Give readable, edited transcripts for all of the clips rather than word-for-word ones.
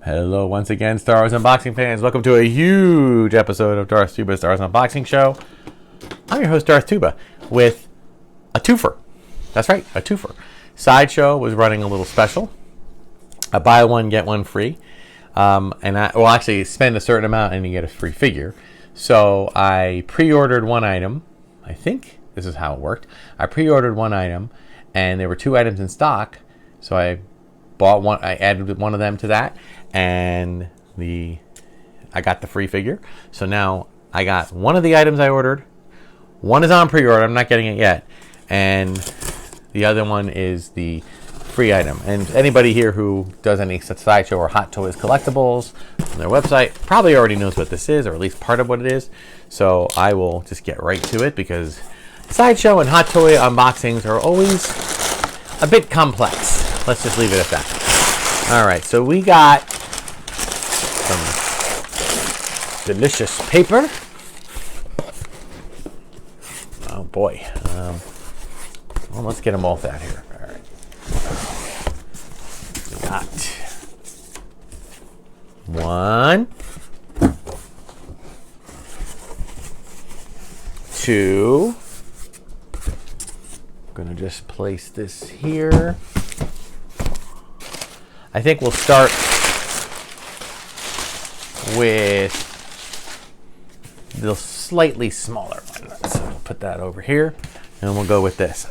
Hello once again, Star Wars unboxing fans. Welcome to a huge episode of Darth Tuba Star Wars Unboxing Show. I'm your host, Darth Tuba, with a twofer. That's right, a twofer. Sideshow was running a little special. A buy one, get one free. Actually spend a certain amount and you get a free figure. So I pre-ordered one item. I think this is how it worked. I pre-ordered one item and there were two items in stock. So I bought one, I added one of them to that, and I got the free figure. So now I got one of the items I ordered. One is on pre-order, I'm not getting it yet, and the other one is the free item. And anybody here who does any Sideshow or Hot Toys collectibles on their website probably already knows what this is, or at least part of what it is. So I will just get right to it, because Sideshow and Hot Toy unboxings are always a bit complex. Let's just leave it at that. All right, so we got some delicious paper. Oh boy. Well, let's get them both out here. All right. We got one, two. I'm gonna just place this here. I think we'll start with the slightly smaller one. So we'll put that over here, and we'll go with this.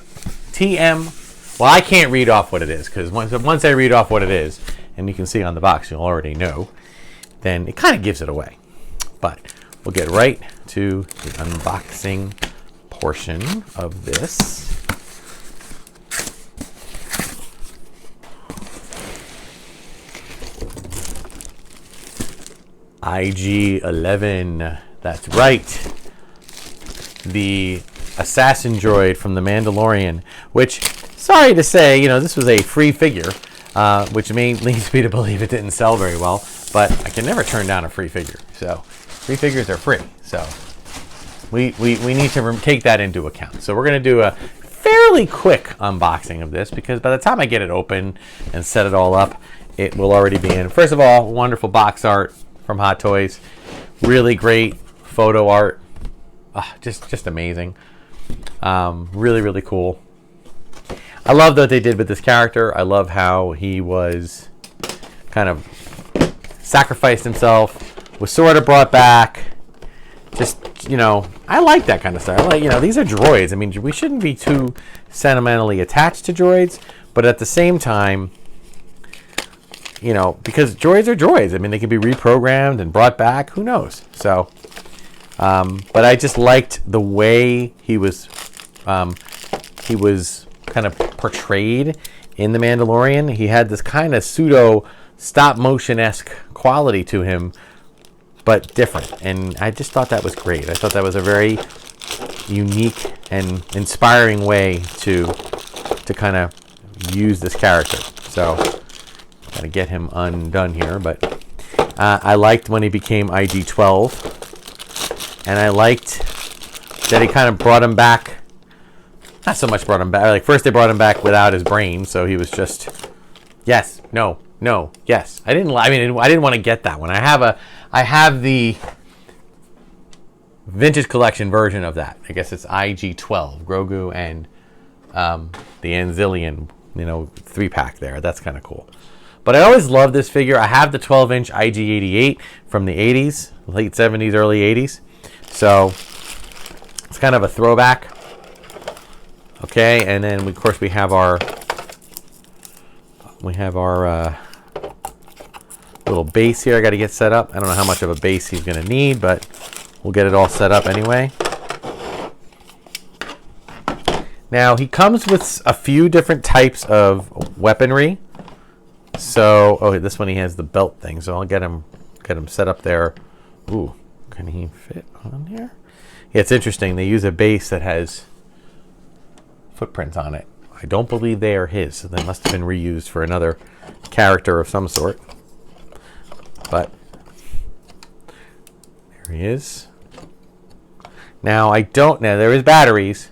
TM. Well, I can't read off what it is, because once I read off what it is, and you can see on the box, you'll already know, then it kind of gives it away. But we'll get right to the unboxing portion of this. IG-11, that's right. The assassin droid from The Mandalorian, which, sorry to say, this was a free figure, which leads me to believe it didn't sell very well, but I can never turn down a free figure. So, free figures are free. So, we need to take that into account. So, we're going to do a fairly quick unboxing of this, because by the time I get it open and set it all up, it will already be in. First of all, wonderful box art from Hot Toys. Really great photo art. Just amazing. Really, really cool. I love what they did with this character. I love how he was kind of sacrificed himself, was sort of brought back. Just, I like that kind of stuff. I like, these are droids. I mean, we shouldn't be too sentimentally attached to droids, but at the same time, because droids are droids. I mean, they can be reprogrammed and brought back. Who knows? So, but I just liked the way he was kind of portrayed in The Mandalorian. He had this kind of pseudo stop-motion-esque quality to him, but different. And I just thought that was great. I thought that was a very unique and inspiring way to kind of use this character. So, gotta get him undone here, but I liked when he became IG-12, and I liked that he kind of brought him back. Not so much brought him back. Like, first they brought him back without his brain, so he was just yes, no, yes. I didn't want to get that one. I have the vintage collection version of that. I guess it's IG-12, Grogu and the Anzillion, 3-pack there. That's kind of cool. But I always loved this figure. I have the 12-inch IG-88 from the 80s, late 70s, early 80s. So it's kind of a throwback. Okay, and then of course we have our little base here. I got to get set up. I don't know how much of a base he's going to need, but we'll get it all set up anyway. Now he comes with a few different types of weaponry. So, this one he has the belt thing, so I'll get him set up there. Ooh, can he fit on here? Yeah, it's interesting. They use a base that has footprints on it. I don't believe they are his, so they must have been reused for another character of some sort. But there he is. Now there is batteries,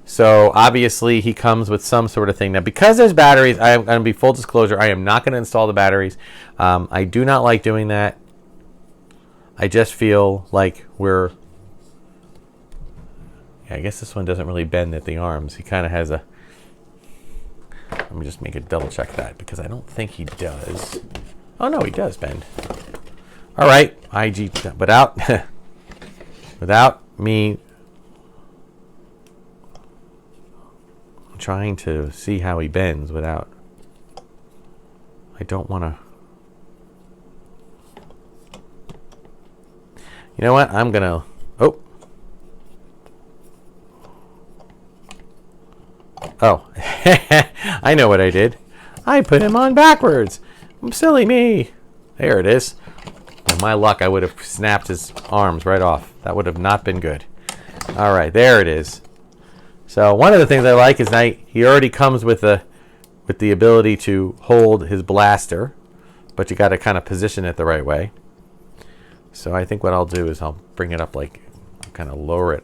So obviously he comes with some sort of thing. Now, because there's batteries, I'm going to be full disclosure, I am not going to install the batteries. I do not like doing that. I just feel like we're... Yeah, I guess this one doesn't really bend at the arms. He kind of has a... Let me just make a double check that, because I don't think he does. Oh, no, he does bend. All right, without me trying to see how he bends without... I don't want to... You know what? I'm going to... Oh. Oh. I know what I did. I put him on backwards. Silly me. There it is. With my luck, I would have snapped his arms right off. That would have not been good. All right, there it is. So one of the things I like is he already comes with the ability to hold his blaster, but you got to kind of position it the right way. So I think what I'll do is I'll bring it up, like kind of lower it,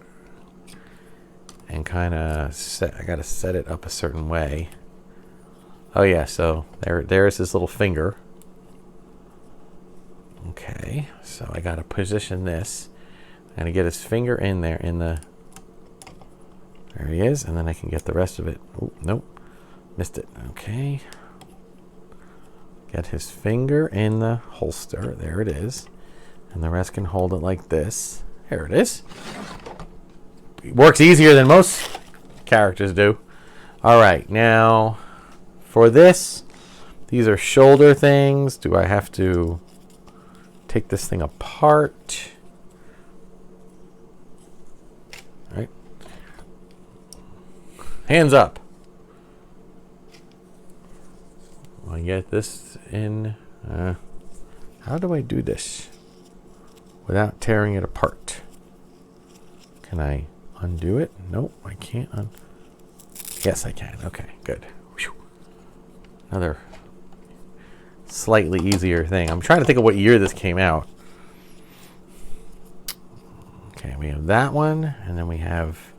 and kind of I got to set it up a certain way. Oh yeah, so there's his little finger. Okay, so I got to position this. I'm going to get his finger in there there he is, and then I can get the rest of it. Oh, nope, missed it. Okay. Get his finger in the holster. There it is. And the rest can hold it like this. There it is. It works easier than most characters do. All right, now for this, these are shoulder things. Do I have to take this thing apart? All right. Hands up. I get this in. How do I do this without tearing it apart? Can I undo it? Nope, I can't. Yes, I can. Okay, good. Whew. Another slightly easier thing. I'm trying to think of what year this came out. Okay, we have that one, and then we have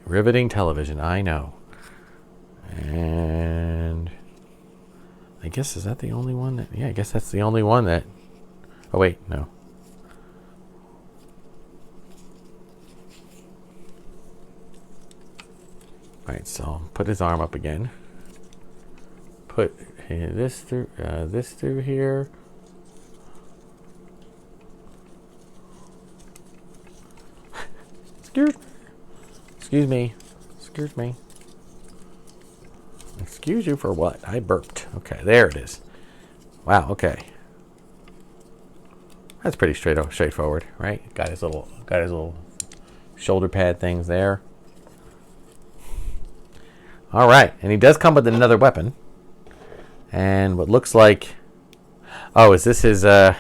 riveting television. I know. And I guess, is that the only one that... Yeah, I guess that's the only one that... Oh, wait, no. Alright, so put his arm up again. Put this through here. Excuse me. Excuse me. Excuse you for what? I burped. Okay, there it is. Wow, okay. That's pretty straightforward, right? Got his little shoulder pad things there. All right, and he does come with another weapon. And what looks like... Oh, is this his... Yeah,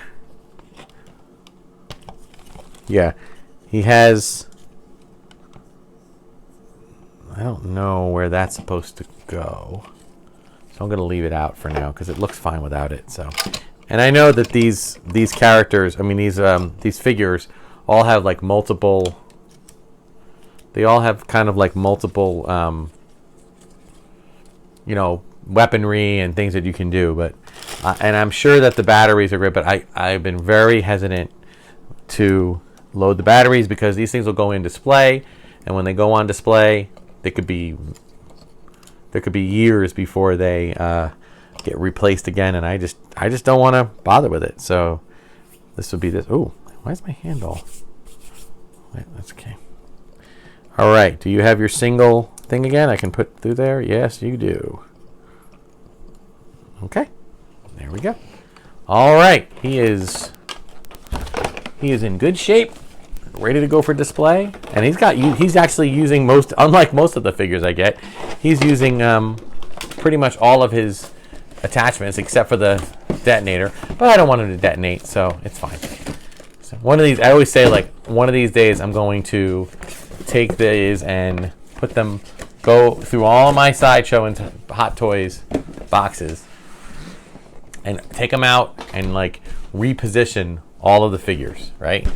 he has... I don't know where that's supposed to go. So I'm going to leave it out for now because it looks fine without it. So, and I know that these characters, I mean these figures all have like multiple... They all have kind of like multiple... you know, weaponry and things that you can do, but and I'm sure that the batteries are great, but I've been very hesitant to load the batteries because these things will go in display, and when they go on display, there could be years before they get replaced again, and I just don't want to bother with it. So this would be this. Oh, why is my hand all? Wait, that's okay. All right, do you have your single thing again I can put through there? Yes, you do. Okay, there we go. All right, he is in good shape, ready to go for display, and he's actually using unlike most of the figures I get, he's using pretty much all of his attachments except for the detonator, but I don't want him to detonate, so it's fine. So one of these, I always say, like, one of these days I'm going to take these and go through all my Sideshow and Hot Toys boxes and take them out and like reposition all of the figures, right?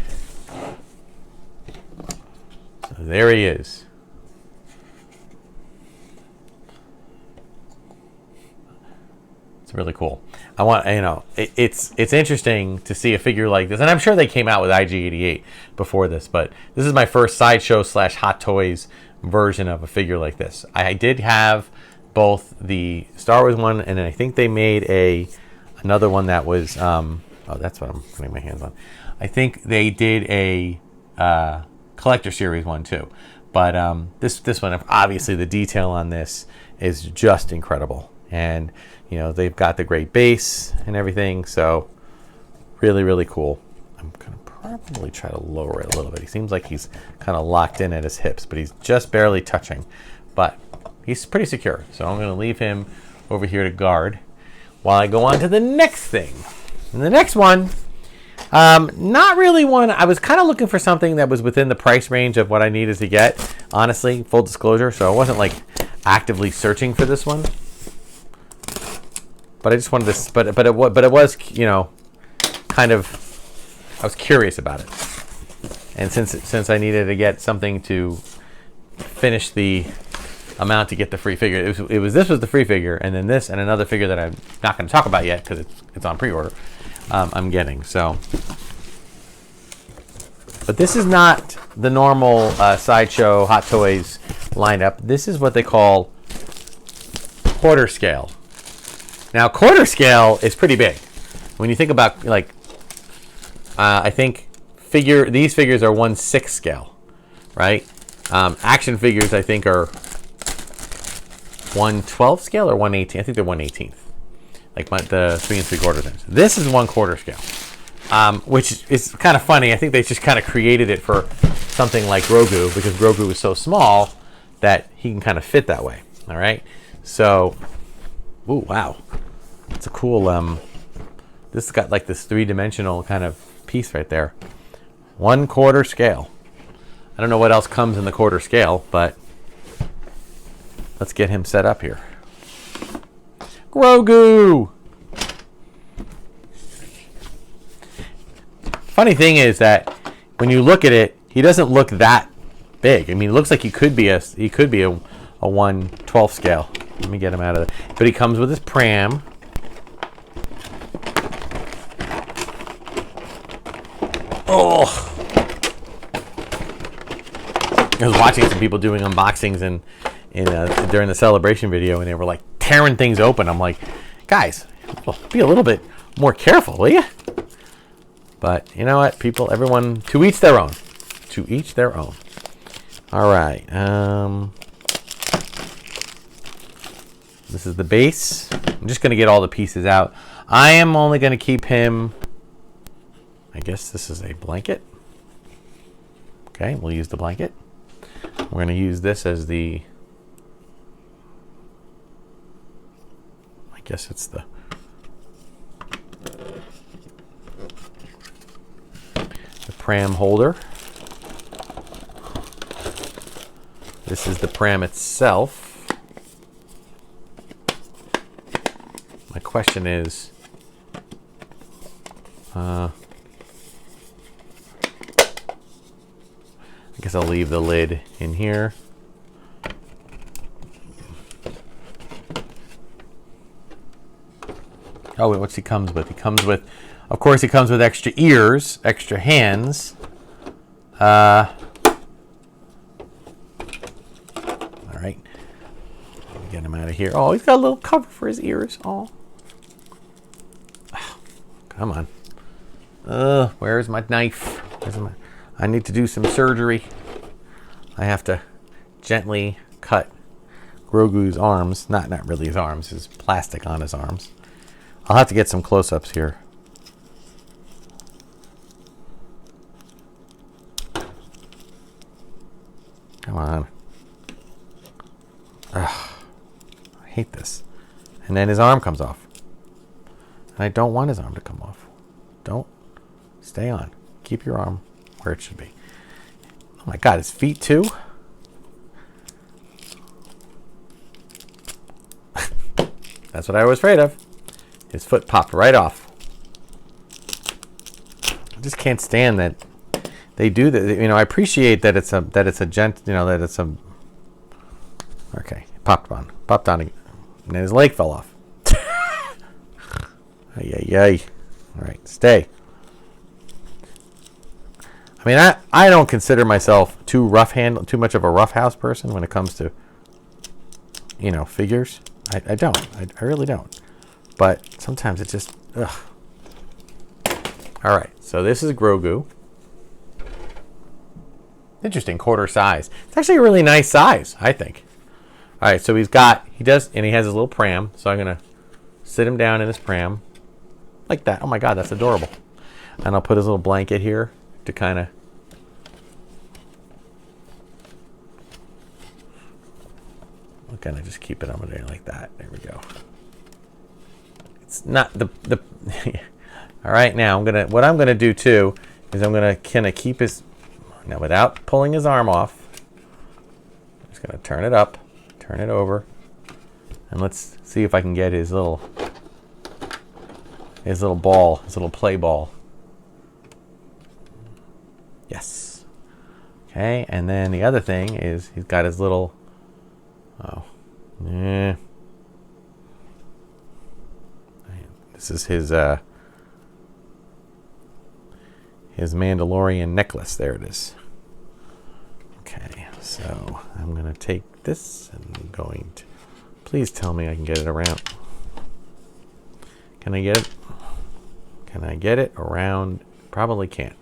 So there he is. It's really cool. I want, you know, it's interesting to see a figure like this, and I'm sure they came out with IG-88 before this, but this is my first sideshow / Hot Toys version of a figure like this. I did have both the Star Wars one, and then I think they made another one that was oh, that's what I'm putting my hands on. I think they did a collector series one too, but this one, obviously the detail on this is just incredible, and you know, they've got the great base and everything, so really, really cool. I'm gonna probably try to lower it a little bit. He seems like he's kind of locked in at his hips, but he's just barely touching, but he's pretty secure. So I'm gonna leave him over here to guard while I go on to the next thing. And the next one, not really one. I was kind of looking for something that was within the price range of what I needed to get, honestly, full disclosure. So I wasn't like actively searching for this one. But I just wanted this, but it was, you know, kind of, I was curious about it. And since I needed to get something to finish the amount to get the free figure, this was the free figure, and then this and another figure that I'm not going to talk about yet because it's on pre-order. I'm getting so. But this is not the normal sideshow Hot Toys lineup. This is what they call quarter scale. Now, quarter scale is pretty big. When you think about, like, I think these figures are 1/6 scale, right? Action figures, I think, are 1/12 scale or 1/18. I think they're 1/18th, like the 3 3/4 things. This is 1/4 scale, which is kind of funny. I think they just kind of created it for something like Grogu, because Grogu is so small that he can kind of fit that way. All right, so, ooh, wow. It's a cool, this has got like this 3-dimensional kind of piece right there. 1/4 scale. I don't know what else comes in the quarter scale, but let's get him set up here. Grogu! Funny thing is that when you look at it, he doesn't look that big. I mean, it looks like he could be a 1/12 scale. Let me get him out of there. But he comes with his pram. Oh! I was watching some people doing unboxings during the celebration video, and they were like tearing things open. I'm like, guys, be a little bit more careful, will you? But you know what, people, everyone, to each their own. To each their own. All right. This is the base. I'm just going to get all the pieces out. I am only going to keep him. I guess this is a blanket. Okay, we'll use the blanket. We're going to use this as the, I guess it's the pram holder. This is the pram itself. My question is, I guess I'll leave the lid in here. Oh, wait, what's he comes with? He comes with, of course, he comes with extra ears, extra hands. All right. Let me get him out of here. Oh, he's got a little cover for his ears. Oh. Come on. Where's my knife? I need to do some surgery. I have to gently cut Grogu's arms. Not really his arms, his plastic on his arms. I'll have to get some close-ups here. Come on. Ugh, I hate this. And then his arm comes off. And I don't want his arm to come off. Don't. Stay on. Keep your arm where it should be. Oh my God, his feet too? That's what I was afraid of. His foot popped right off. I just can't stand that they do that. You know, I appreciate that it's a gent. You know, that it's a. Okay, popped on again, and his leg fell off. Ay. All right, stay. I mean, I don't consider myself too much of a roughhouse person when it comes to, you know, figures. I don't. I really don't. But sometimes it just, ugh. All right, so this is Grogu. Interesting, quarter size. It's actually a really nice size, I think. All right, so he has his little pram. So I'm gonna sit him down in his pram, like that. Oh my God, that's adorable. And I'll put his little blanket here to kind of. I'm gonna just keep it over there like that. There we go. It's not the. All right, now what I'm gonna do too is I'm gonna kind of keep his. Now without pulling his arm off, I'm just gonna turn it up, turn it over, and let's see if I can get his little ball, his little play ball. Yes. Okay, and then the other thing is he's got his little. This is his Mandalorian necklace. There it is. Okay, so I'm going to take this and I'm going to... Please tell me I can get it around. Can I get it? Can I get it around? Probably can't.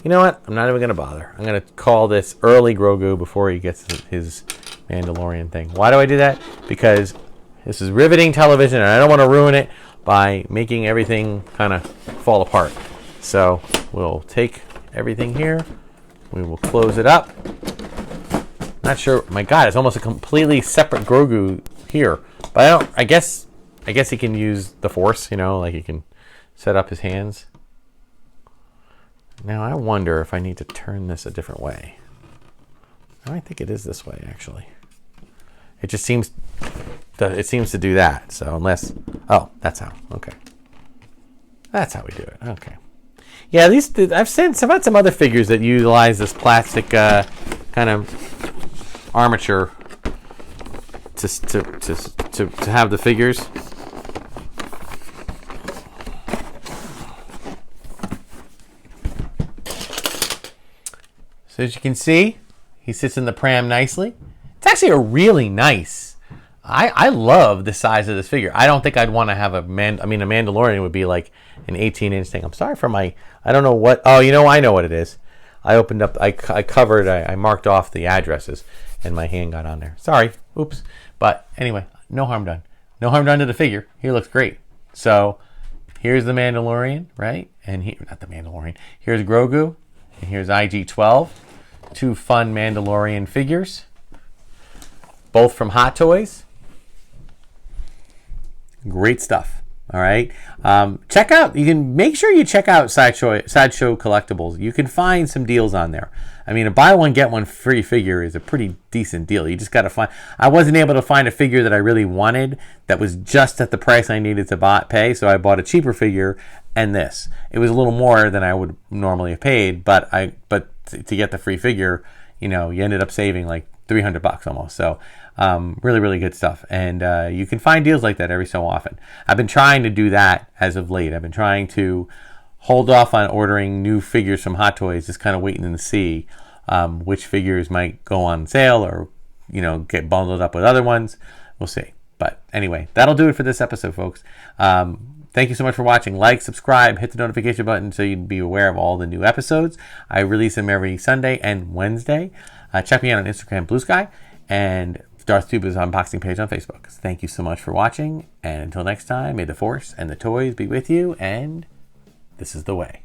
You know what? I'm not even going to bother. I'm going to call this early Grogu before he gets his Mandalorian thing. Why do I do that? Because this is riveting television and I don't want to ruin it by making everything kind of fall apart. So we'll take everything here. We will close it up. Not sure. My God, it's almost a completely separate Grogu here. But I guess he can use the Force. You know, like he can set up his hands. Now I wonder if I need to turn this a different way. I think it is this way actually. It just seems to do that. So unless, oh, that's how. Okay, that's how we do it. Okay. Yeah, I've had some other figures that utilize this plastic kind of armature to have the figures. So as you can see, he sits in the pram nicely. It's actually a really nice. I love the size of this figure. I don't think I'd want to have a Mandalorian would be like an 18-inch thing. I'm sorry for my. I don't know what. Oh, you know, I know what it is. I opened up. I marked off the addresses, and my hand got on there. Sorry. Oops. But anyway, no harm done. No harm done to the figure. He looks great. So here's the Mandalorian, right? And not the Mandalorian. Here's Grogu, and here's IG-12. Two fun Mandalorian figures, both from Hot Toys. Great stuff. All right. Check out. You can make sure you check out Sideshow Collectibles. You can find some deals on there. I mean, a buy one get one free figure is a pretty decent deal. You just got to find. I wasn't able to find a figure that I really wanted that was just at the price I needed to pay, so I bought a cheaper figure. And this, it was a little more than I would normally have paid, but to get the free figure, you know, you ended up saving like $300 almost. So really, really good stuff. And you can find deals like that every so often. I've been trying to do that as of late. I've been trying to hold off on ordering new figures from Hot Toys, just kind of waiting to see which figures might go on sale or, you know, get bundled up with other ones. We'll see. But anyway, that'll do it for this episode, folks. Thank you so much for watching. Like, subscribe, hit the notification button so you'd be aware of all the new episodes. I release them every Sunday and Wednesday. Check me out on Instagram, Bluesky, and Darth Tuba's unboxing page on Facebook. Thank you so much for watching, and until next time, may the Force and the toys be with you, and this is the way.